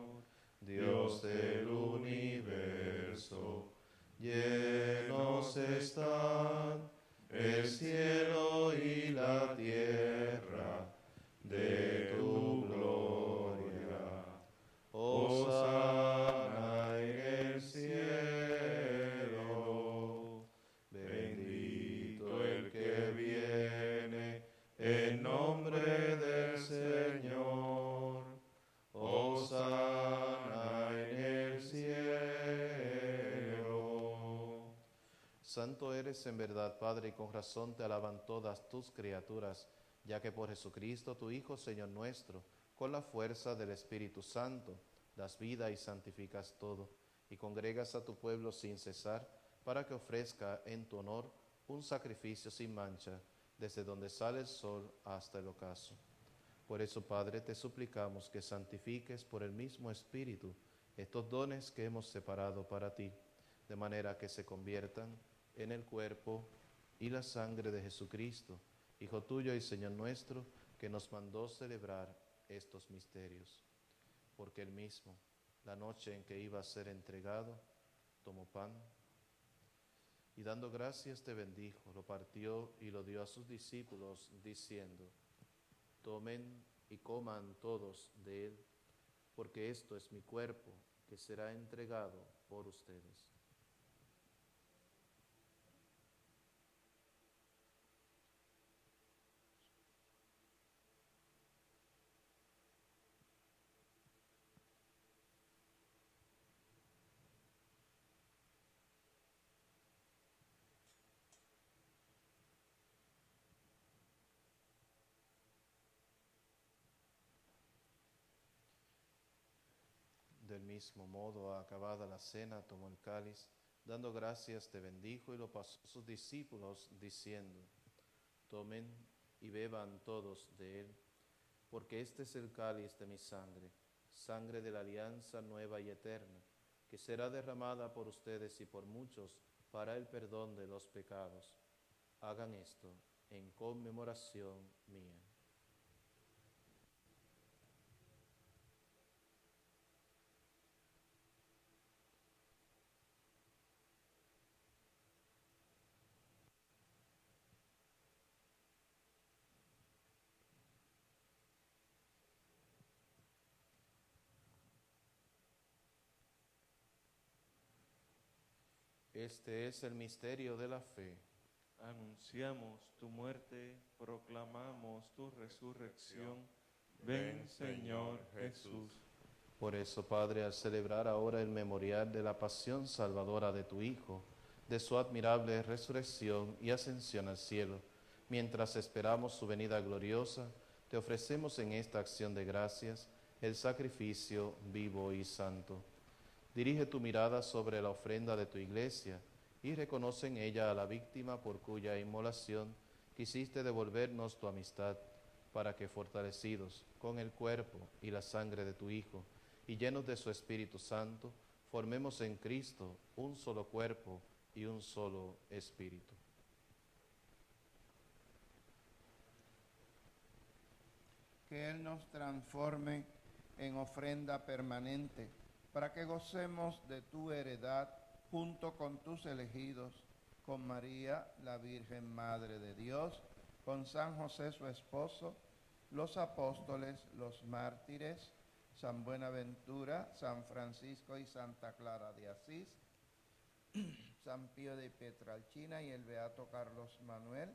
Dios del universo. Llenos están el cielo y la tierra de tu gloria. Hosana en el cielo. Bendito el que viene en nombre del Señor. Hosana en el cielo. Santo eres en verdad, Padre, y con razón te alaban todas tus criaturas, ya que por Jesucristo, tu Hijo, Señor nuestro, con la fuerza del Espíritu Santo, das vida y santificas todo, y congregas a tu pueblo sin cesar, para que ofrezca en tu honor un sacrificio sin mancha, desde donde sale el sol hasta el ocaso. Por eso, Padre, te suplicamos que santifiques por el mismo Espíritu estos dones que hemos separado para ti, de manera que se conviertan en el cuerpo y la sangre de Jesucristo, Hijo tuyo y Señor nuestro, que nos mandó celebrar estos misterios. Porque él mismo, la noche en que iba a ser entregado, tomó pan y dando gracias te bendijo, lo partió y lo dio a sus discípulos, diciendo: tomen y coman todos de él, porque esto es mi cuerpo, que será entregado por ustedes. Del mismo modo, acabada la cena, tomó el cáliz, dando gracias te bendijo y lo pasó a sus discípulos, diciendo: tomen y beban todos de él, porque este es el cáliz de mi sangre, sangre de la alianza nueva y eterna, que será derramada por ustedes y por muchos para el perdón de los pecados. Hagan esto en conmemoración mía. Este es el misterio de la fe. Anunciamos tu muerte, proclamamos tu resurrección. Ven, Señor Jesús. Por eso, Padre, al celebrar ahora el memorial de la pasión salvadora de tu Hijo, de su admirable resurrección y ascensión al cielo, mientras esperamos su venida gloriosa, te ofrecemos en esta acción de gracias el sacrificio vivo y santo. Dirige tu mirada sobre la ofrenda de tu Iglesia y reconoce en ella a la víctima por cuya inmolación quisiste devolvernos tu amistad, para que, fortalecidos con el cuerpo y la sangre de tu Hijo y llenos de su Espíritu Santo, formemos en Cristo un solo cuerpo y un solo espíritu. Que Él nos transforme en ofrenda permanente, para que gocemos de tu heredad junto con tus elegidos, con María, la Virgen Madre de Dios, con San José su esposo, los apóstoles, los mártires, San Buenaventura, San Francisco y Santa Clara de Asís, San Pío de Pietrelcina y el Beato Carlos Manuel,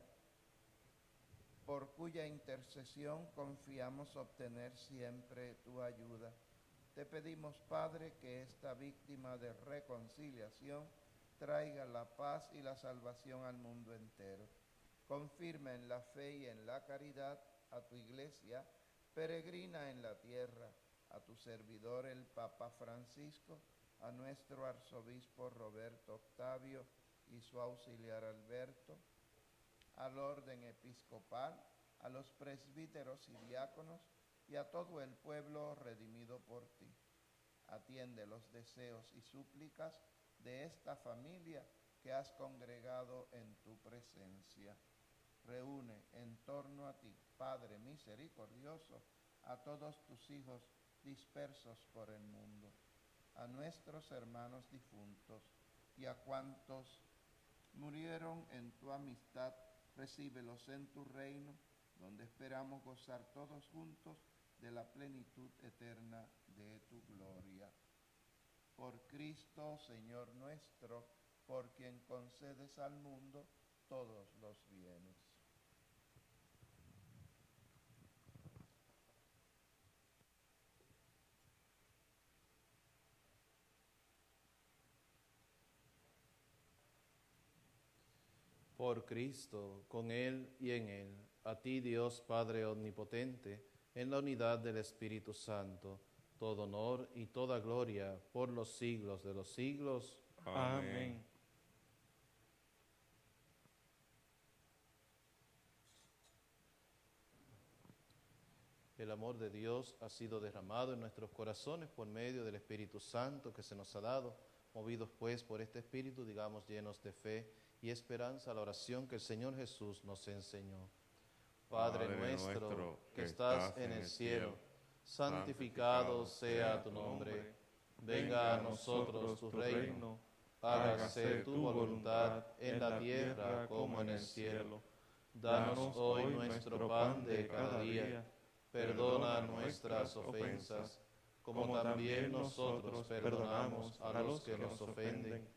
por cuya intercesión confiamos obtener siempre tu ayuda. Te pedimos, Padre, que esta víctima de reconciliación traiga la paz y la salvación al mundo entero. Confirma en la fe y en la caridad a tu Iglesia, peregrina en la tierra, a tu servidor el Papa Francisco, a nuestro arzobispo Roberto Octavio, y su auxiliar Alberto, al orden episcopal, a los presbíteros y diáconos, y a todo el pueblo redimido por ti. Atiende los deseos y súplicas de esta familia que has congregado en tu presencia. Reúne en torno a ti, Padre misericordioso, a todos tus hijos dispersos por el mundo, a nuestros hermanos difuntos y a cuantos murieron en tu amistad, recíbelos en tu reino, donde esperamos gozar todos juntos de la plenitud eterna de tu gloria. Por Cristo, Señor nuestro, por quien concedes al mundo todos los bienes. Por Cristo, con Él y en Él, a ti Dios Padre Omnipotente, en la unidad del Espíritu Santo, todo honor y toda gloria por los siglos de los siglos. Amén. El amor de Dios ha sido derramado en nuestros corazones por medio del Espíritu Santo que se nos ha dado. Movidos pues por este Espíritu, digamos llenos de fe y esperanza la oración que el Señor Jesús nos enseñó. Padre nuestro que estás en el cielo, santificado sea tu nombre. Venga a nosotros tu reino. Hágase tu voluntad en la tierra como en el cielo. Danos hoy nuestro pan de cada día. Perdona nuestras ofensas, como también nosotros perdonamos a los que nos ofenden.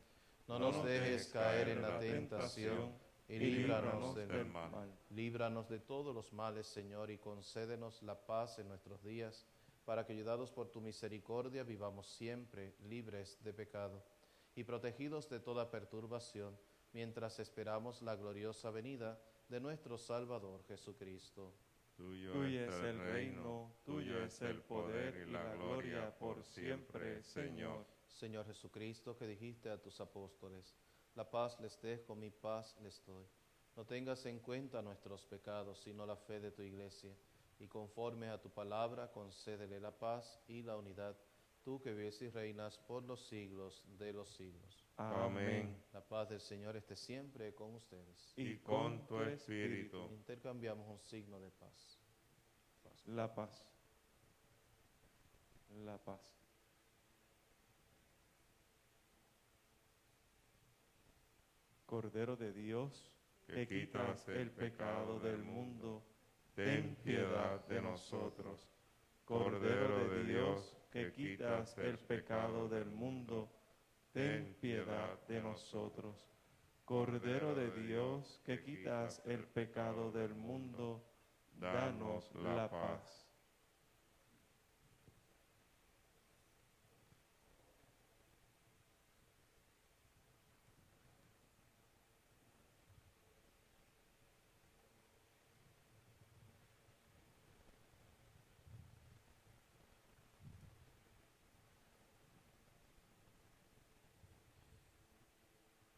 No nos dejes caer en la tentación y líbranos del mal. Líbranos de todos los males, Señor, y concédenos la paz en nuestros días, para que, ayudados por tu misericordia, vivamos siempre libres de pecado y protegidos de toda perturbación, mientras esperamos la gloriosa venida de nuestro Salvador Jesucristo. Tuyo es el reino, tuyo es el poder y la gloria por siempre, Señor. Señor Jesucristo, que dijiste a tus apóstoles, la paz les dejo, mi paz les doy. No tengas en cuenta nuestros pecados, sino la fe de tu iglesia, y conforme a tu palabra, concédele la paz y la unidad, tú que vives y reinas por los siglos de los siglos. Amén. La paz del Señor esté siempre con ustedes. Y con tu espíritu. Intercambiamos un signo de paz. La paz. La paz. Cordero de Dios, que quitas el pecado del mundo, ten piedad de nosotros. Cordero de Dios, que quitas el pecado del mundo, ten piedad de nosotros. Cordero de Dios, que quitas el pecado del mundo, danos la paz.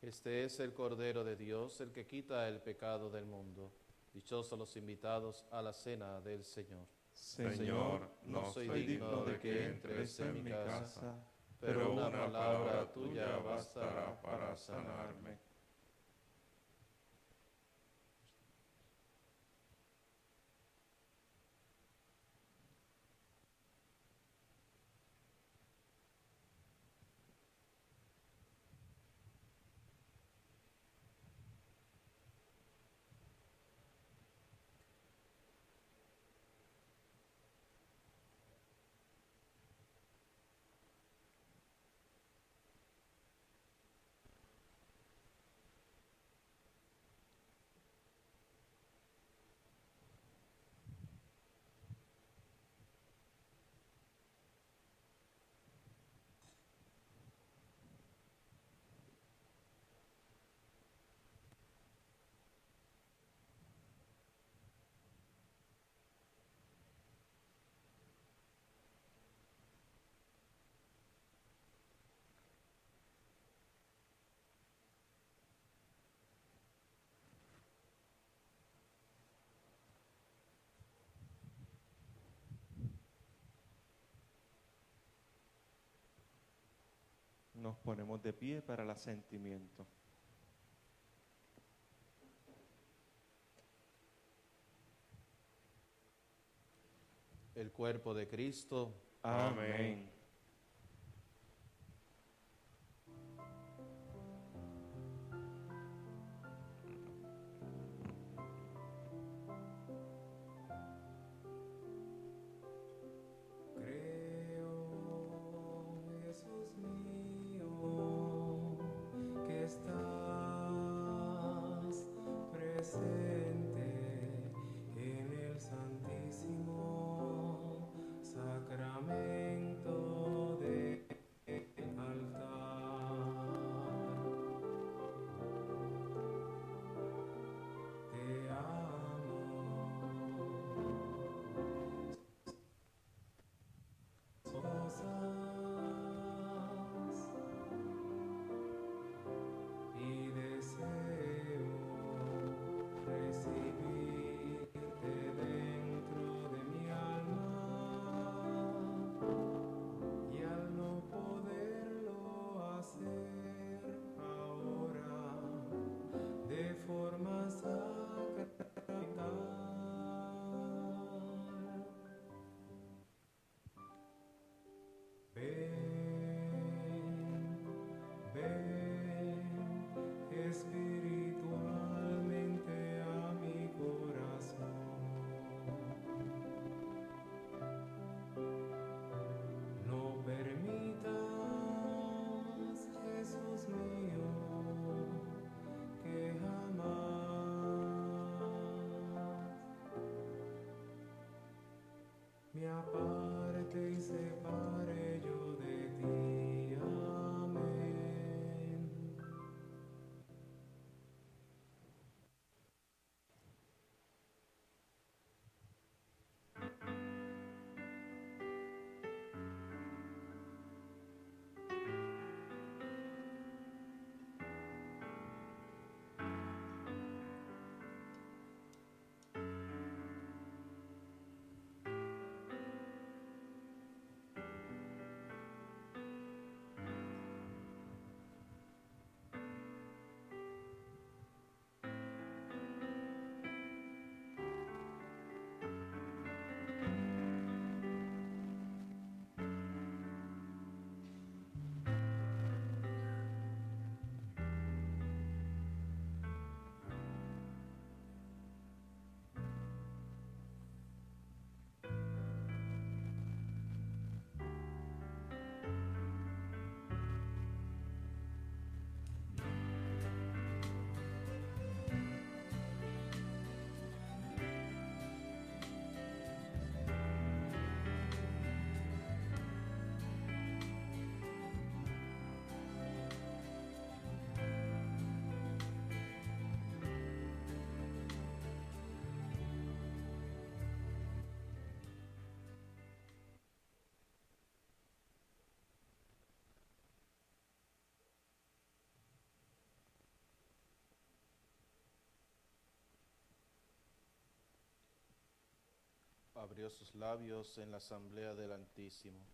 Este es el Cordero de Dios, el que quita el pecado del mundo. Dichosos los invitados a la cena del Señor. Señor, no soy digno de que entres en mi casa, pero una palabra tuya bastará para sanarme. Nos ponemos de pie para el asentimiento. El cuerpo de Cristo. Amén. Jesús mío, que estás presente en el santísimo sacramento del altar. Te amo. Y deseo recibirte dentro de mi alma, y al no poderlo hacer ahora de forma sacramental, ven espiritualmente a mi corazón. No permitas, Jesús mío, que jamás me aparte y separe yo de ti. Amén. Abrió sus labios en la asamblea del Altísimo,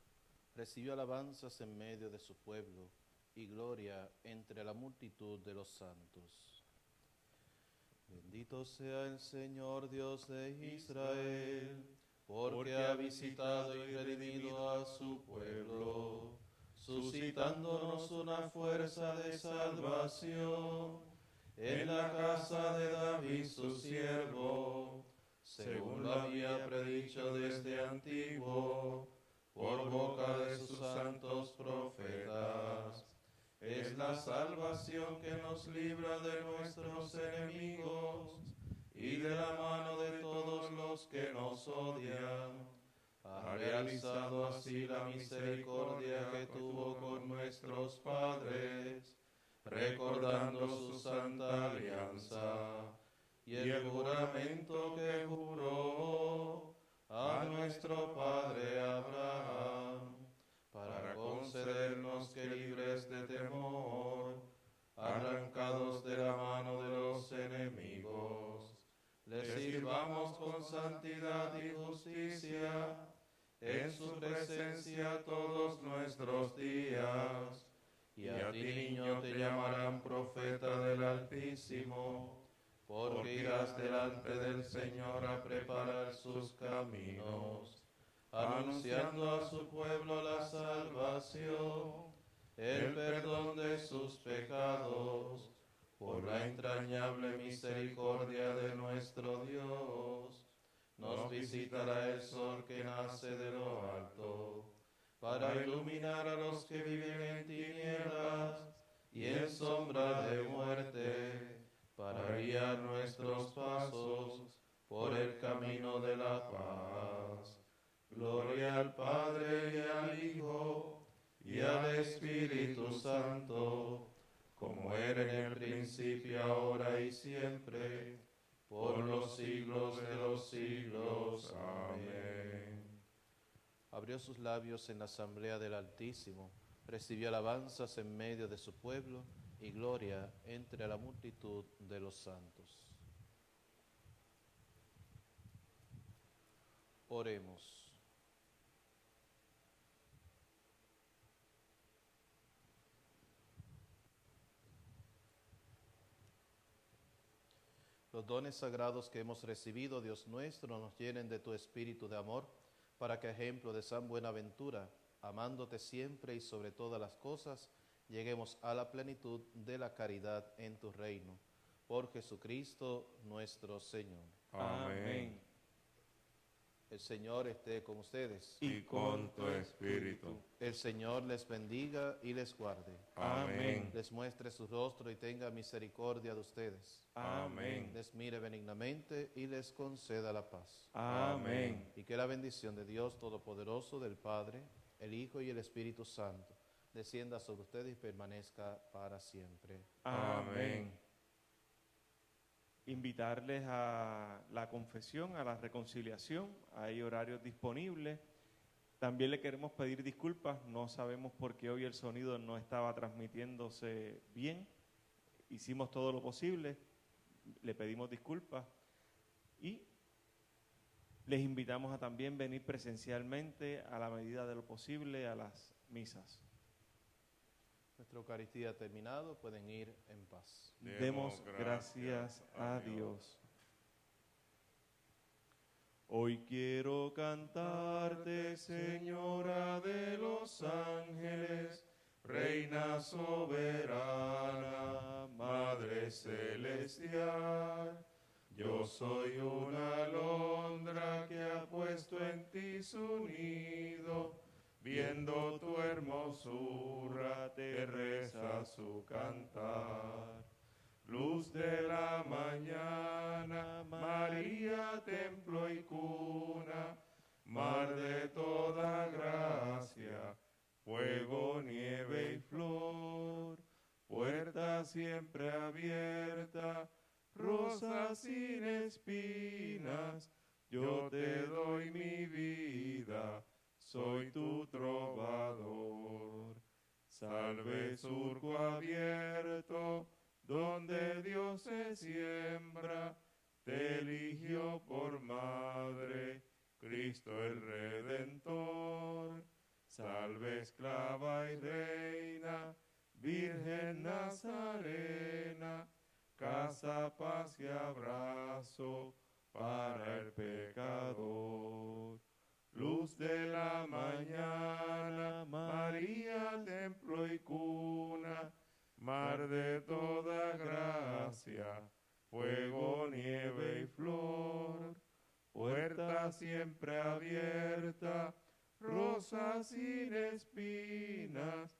recibió alabanzas en medio de su pueblo y gloria entre la multitud de los santos. Bendito sea el Señor Dios de Israel, porque ha visitado y redimido a su pueblo, suscitándonos una fuerza de salvación en la casa de David su siervo, según lo había predicho desde antiguo, por boca de sus santos profetas. Es la salvación que nos libra de nuestros enemigos y de la mano de todos los que nos odian. Ha realizado así la misericordia que tuvo con nuestros padres, recordando su santa alianza y el juramento que juró a nuestro padre Abraham, para concedernos que libres de temor, arrancados de la mano de los enemigos, le sirvamos con santidad y justicia en su presencia todos nuestros días, Y a ti, niño, te llamarán profeta del Altísimo, porque irás delante del Señor a preparar sus caminos, anunciando a su pueblo la salvación, el perdón de sus pecados, por la entrañable misericordia de nuestro Dios. Nos visitará el sol que nace de lo alto, para iluminar a los que viven en tinieblas y en sombra de muerte, para guiar nuestros pasos por el camino de la paz. Gloria al Padre y al Hijo y al Espíritu Santo, como era en el principio, ahora y siempre, por los siglos de los siglos. Amén. Abrió sus labios en la asamblea del Altísimo, recibió alabanzas en medio de su pueblo y gloria entre la multitud de los santos. Oremos. Los dones sagrados que hemos recibido, Dios nuestro, nos llenen de tu espíritu de amor, para que, ejemplo de San Buenaventura, amándote siempre y sobre todas las cosas, lleguemos a la plenitud de la caridad en tu reino. Por Jesucristo nuestro Señor. Amén. El Señor esté con ustedes. Y con tu espíritu. El Señor les bendiga y les guarde. Amén. Les muestre su rostro y tenga misericordia de ustedes. Amén. Les mire benignamente y les conceda la paz. Amén. Y que la bendición de Dios Todopoderoso, del Padre, el Hijo y el Espíritu Santo, descienda sobre ustedes y permanezca para siempre. Amén. Invitarles a la confesión, a la reconciliación. Hay horarios disponibles. También le queremos pedir disculpas. No sabemos por qué hoy el sonido no estaba transmitiéndose bien. Hicimos todo lo posible. Le pedimos disculpas. Y les invitamos a también venir presencialmente, a la medida de lo posible, a las misas. Nuestra Eucaristía ha terminado. Pueden ir en paz. Demos gracias a Dios. Hoy quiero cantarte, Señora de los ángeles, Reina soberana, Madre celestial. Yo soy una alondra que ha puesto en ti su nido. Viendo tu hermosura, te reza su cantar. Luz de la mañana, María, templo y cuna, mar de toda gracia, fuego, nieve y flor, puerta siempre abierta, rosa sin espinas, yo te doy mi vida. Soy tu trovador. Salve surco abierto, donde Dios se siembra, te eligió por madre, Cristo el Redentor. Salve esclava y reina, Virgen Nazarena, casa, paz y abrazo para el pecador. Luz de la mañana, María, templo y cuna, mar de toda gracia, fuego, nieve y flor, puerta siempre abierta, rosa sin espinas,